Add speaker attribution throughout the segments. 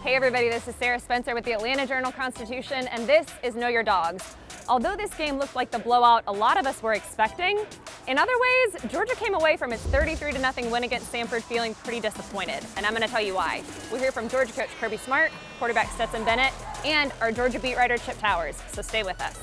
Speaker 1: Hey everybody, this is Sarah Spencer with the Atlanta Journal-Constitution, and this is Know Your Dogs. Although this game looked like the blowout a lot of us were expecting, in other ways, Georgia came away from its 33-0 win against Samford feeling pretty disappointed, and I'm going to tell you why. We'll hear from Georgia coach Kirby Smart, quarterback Stetson Bennett, and our Georgia beat writer Chip Towers, so stay with us.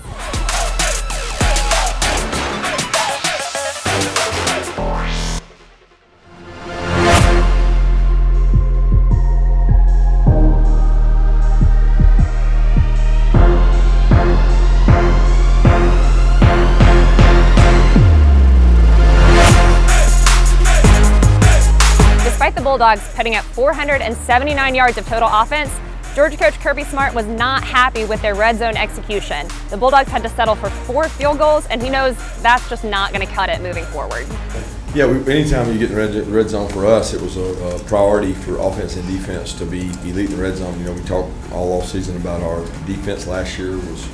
Speaker 1: Despite the Bulldogs putting up 479 yards of total offense, Georgia coach Kirby Smart was not happy with their red zone execution. The Bulldogs had to settle for 4 field goals, and he knows that's just not going to cut it moving forward.
Speaker 2: Yeah, anytime you get in the red zone for us, it was a priority for offense and defense to be elite in the red zone. You know, we talked all season about our defense last year was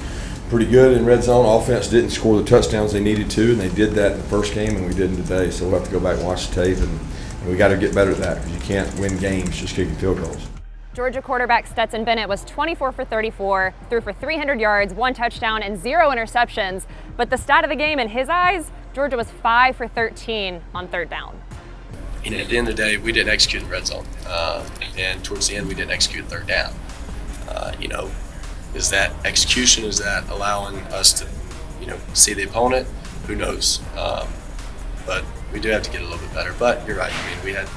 Speaker 2: pretty good in red zone. Offense didn't score the touchdowns they needed to, and they did that in the first game, and we didn't today. So we'll have to go back and watch the tape, and we got to get better at that because you can't win games just kicking field goals.
Speaker 1: Georgia quarterback Stetson Bennett was 24 for 34, threw for 300 yards, 1 touchdown, and 0 interceptions. But the stat of the game in his eyes, Georgia was 5 for 13 on third down.
Speaker 3: And at the end of the day, we didn't execute in the red zone. And towards the end, we didn't execute third down. Is that execution? Is that allowing us to, see the opponent? Who knows? But we do have to get a little bit better. But you're right. I mean, we had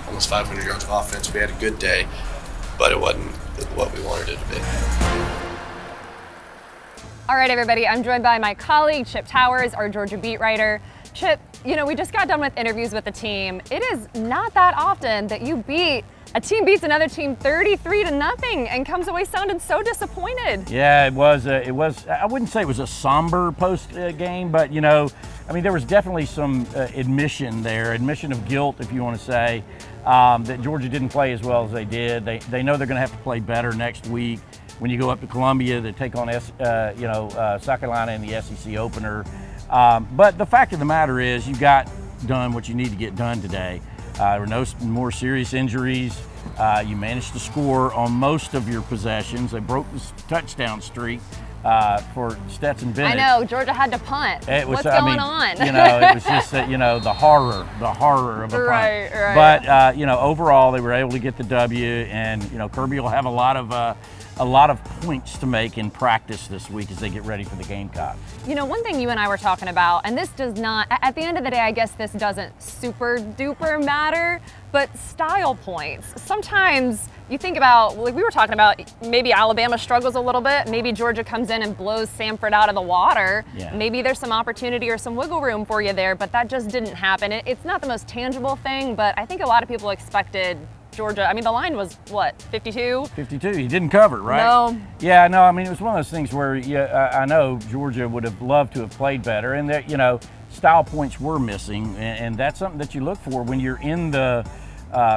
Speaker 3: almost 500 yards of offense. We had a good day, but it wasn't what we wanted it to be.
Speaker 1: All right, everybody, I'm joined by my colleague, Chip Towers, our Georgia beat writer. Chip, we just got done with interviews with the team. It is not that often that a team beats another team 33-0 and comes away sounding so disappointed.
Speaker 4: Yeah, it was. I wouldn't say it was a somber post game, but there was definitely some admission of guilt, if you want to say, that Georgia didn't play as well as they did. They know they're going to have to play better next week when you go up to Columbia to take on South Carolina in the SEC opener. But the fact of the matter is, you got done what you need to get done today. There were no more serious injuries. You managed to score on most of your possessions. They broke the touchdown streak for Stetson Bennett.
Speaker 1: I know, Georgia had to punt. What's going on?
Speaker 4: It was just the horror of a punt.
Speaker 1: Right.
Speaker 4: But overall, they were able to get the W, and Kirby will have a lot of points to make in practice this week as they get ready for the Gamecocks.
Speaker 1: One thing you and I were talking about, and this does not, at the end of the day, I guess this doesn't super duper matter, but style points. Sometimes you think about, like we were talking about, maybe Alabama struggles a little bit, maybe Georgia comes in and blows Samford out of the water. Yeah. Maybe there's some opportunity or some wiggle room for you there, but that just didn't happen. It's not the most tangible thing, but I think a lot of people expected Georgia, the line was what, 52?
Speaker 4: 52, you didn't cover, right?
Speaker 1: No.
Speaker 4: Yeah, no, it was one of those things where I know Georgia would have loved to have played better, and that, style points were missing, and that's something that you look for when you're in the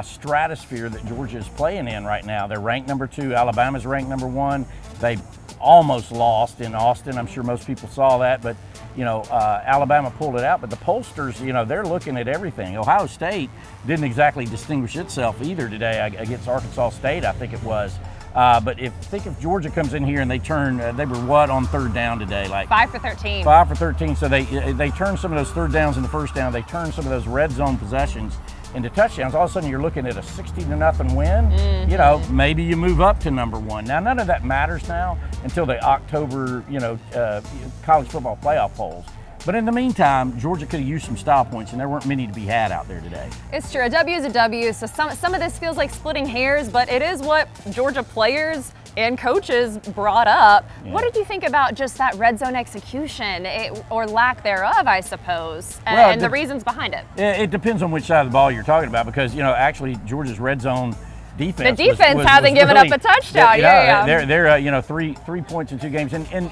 Speaker 4: stratosphere that Georgia is playing in right now. They're ranked number 2, Alabama's ranked number 1. They almost lost in Austin. I'm sure most people saw that, but Alabama pulled it out. But the pollsters, they're looking at everything. Ohio State didn't exactly distinguish itself either today against Arkansas State, I think it was. But if Georgia comes in here and they turn, they were what on third down today? Like
Speaker 1: 5 for 13.
Speaker 4: 5 for 13. So they turn some of those third downs in the first down. They turn some of those red zone possessions into touchdowns. All of a sudden you're looking at a 60-0 win. Mm-hmm. Maybe you move up to number 1. Now none of that matters now until the October, college football playoff polls. But in the meantime, Georgia could have used some style points, and there weren't many to be had out there today.
Speaker 1: It's true. A W is a W. So some of this feels like splitting hairs, but it is what Georgia players and coaches brought up. Yeah. What did you think about just that red zone execution, or lack thereof, I suppose, and the reasons behind it?
Speaker 4: It depends on which side of the ball you're talking about, because actually Georgia's red zone defense.
Speaker 1: The defense hasn't given up a touchdown.
Speaker 4: They're 3 points in 2 games, and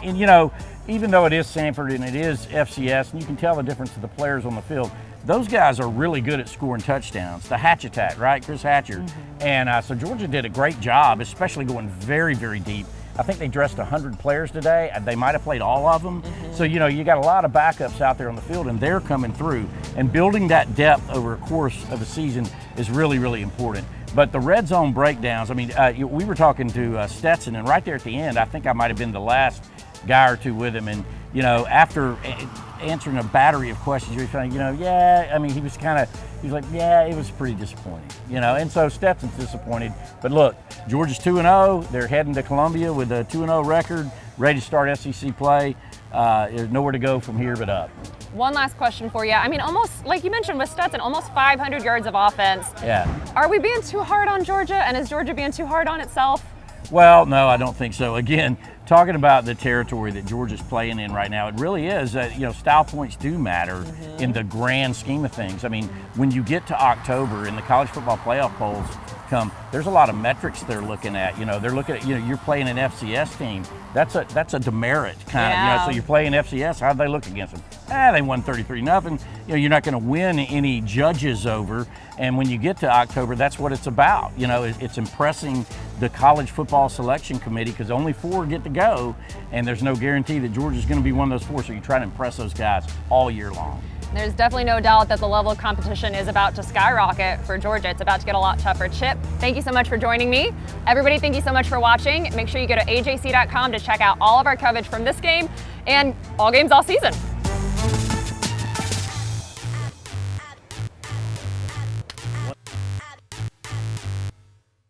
Speaker 4: even though it is Samford and it is FCS, and you can tell the difference of the players on the field, those guys are really good at scoring touchdowns. The Hatch attack, right? Chris Hatcher. Mm-hmm. And so Georgia did a great job, especially going very, very deep. I think they dressed 100 players today. They might have played all of them. Mm-hmm. So, you got a lot of backups out there on the field, and they're coming through. And building that depth over a course of a season is really, really important. But the red zone breakdowns, I mean, we were talking to Stetson, and right there at the end, I think I might have been the last guy or two with him. And, you know, after answering a battery of questions, you're saying, you know, yeah, I mean, he was like, yeah, it was pretty disappointing, you know. And so Stetson's disappointed. But look, Georgia's 2-0. They're heading to Columbia with a 2-0 record, ready to start SEC play. There's nowhere to go from here but up.
Speaker 1: One last question for you. I mean, almost, like you mentioned with Stetson, almost 500 yards of offense.
Speaker 4: Yeah.
Speaker 1: Are we being too hard on Georgia, and is Georgia being too hard on itself?
Speaker 4: Well, no, I don't think so. Again, talking about the territory that Georgia's playing in right now, it really is, you know, style points do matter in the grand scheme of things. I mean, when you get to October and the college football playoff polls come, there's a lot of metrics they're looking at. You know, they're looking at, you know, you're playing an FCS team. That's a demerit kind of, you know, so you're playing FCS, how'd they look against them? They won 33-0. You know, you're not going to win any judges over. And when you get to October, that's what it's about. You know, it's impressing the college football selection committee because only 4 get to go, and there's no guarantee that Georgia's going to be one of those 4, so you try to impress those guys all year long.
Speaker 1: There's definitely no doubt that the level of competition is about to skyrocket for Georgia. It's about to get a lot tougher. Chip, thank you so much for joining me. Everybody, thank you so much for watching. Make sure you go to ajc.com to check out all of our coverage from this game and all games all season.